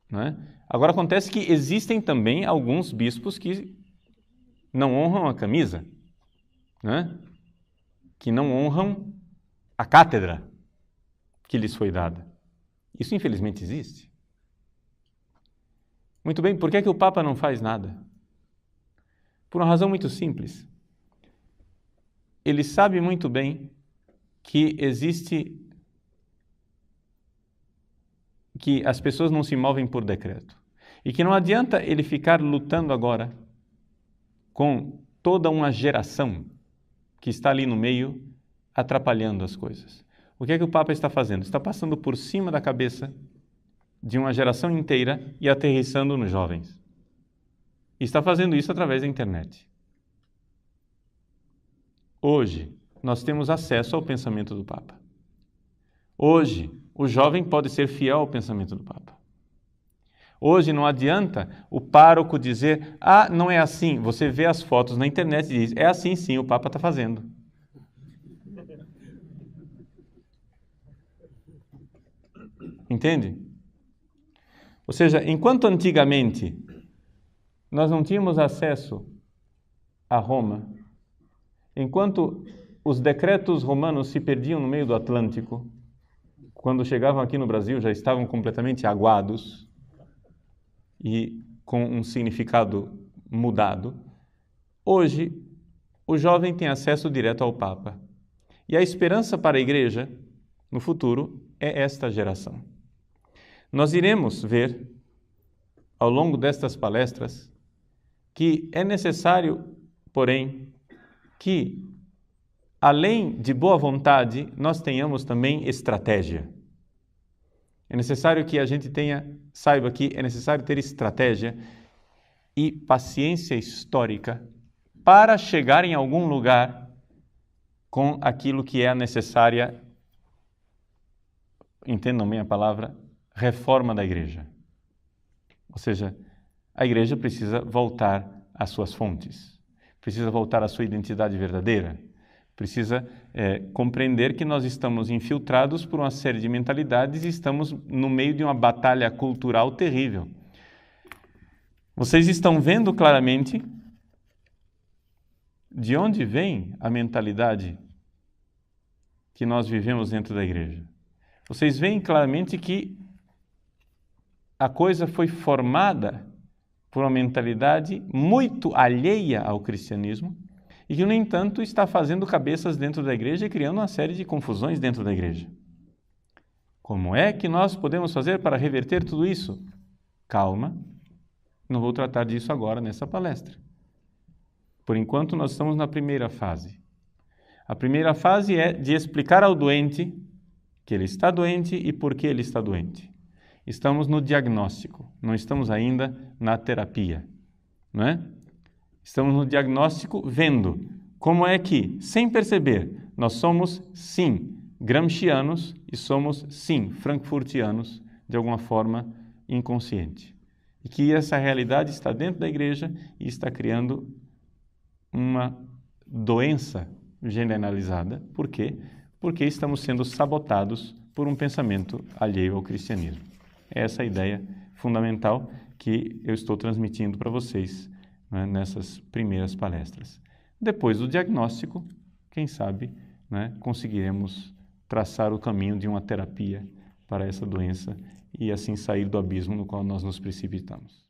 Não é? Agora acontece que existem também alguns bispos que não honram a camisa, né? Que não honram a cátedra que lhes foi dada. Isso infelizmente existe. Muito bem, por que o Papa não faz nada? Por uma razão muito simples. Ele sabe muito bem que que as pessoas não se movem por decreto. E que não adianta ele ficar lutando agora com toda uma geração que está ali no meio atrapalhando as coisas. O que é que o Papa está fazendo? Está passando por cima da cabeça de uma geração inteira e aterrissando nos jovens. E está fazendo isso através da internet. Hoje, nós temos acesso ao pensamento do Papa. Hoje, o jovem pode ser fiel ao pensamento do Papa. Hoje não adianta o pároco dizer, não é assim. Você vê as fotos na internet e diz, é assim sim, o Papa está fazendo. Entende? Ou seja, enquanto antigamente nós não tínhamos acesso a Roma, enquanto os decretos romanos se perdiam no meio do Atlântico, quando chegavam aqui no Brasil já estavam completamente aguados e com um significado mudado. Hoje, o jovem tem acesso direto ao Papa. E a esperança para a igreja, no futuro, é esta geração. Nós iremos ver, ao longo destas palestras, que é necessário, porém, que, além de boa vontade, nós tenhamos também estratégia. É necessário que a gente saiba que é necessário ter estratégia e paciência histórica para chegar em algum lugar com aquilo que é a necessária, entendam bem a palavra, reforma da igreja. Ou seja, a igreja precisa voltar às suas fontes, precisa voltar à sua identidade verdadeira, precisa compreender que nós estamos infiltrados por uma série de mentalidades e estamos no meio de uma batalha cultural terrível. Vocês estão vendo claramente de onde vem a mentalidade que nós vivemos dentro da igreja? Vocês veem claramente que a coisa foi formada por uma mentalidade muito alheia ao cristianismo e que, no entanto, está fazendo cabeças dentro da igreja e criando uma série de confusões dentro da igreja. Como é que nós podemos fazer para reverter tudo isso? Calma, não vou tratar disso agora nessa palestra. Por enquanto, nós estamos na primeira fase. A primeira fase é de explicar ao doente que ele está doente e por que ele está doente. Estamos no diagnóstico, não estamos ainda na terapia, não é? Estamos no diagnóstico vendo como é que, sem perceber, nós somos, sim, gramscianos e somos, sim, frankfurtianos, de alguma forma inconsciente. E que essa realidade está dentro da igreja e está criando uma doença generalizada. Por quê? Porque estamos sendo sabotados por um pensamento alheio ao cristianismo. Essa é a ideia fundamental que eu estou transmitindo para vocês, né, nessas primeiras palestras. Depois do diagnóstico, quem sabe, né, conseguiremos traçar o caminho de uma terapia para essa doença e assim sair do abismo no qual nós nos precipitamos.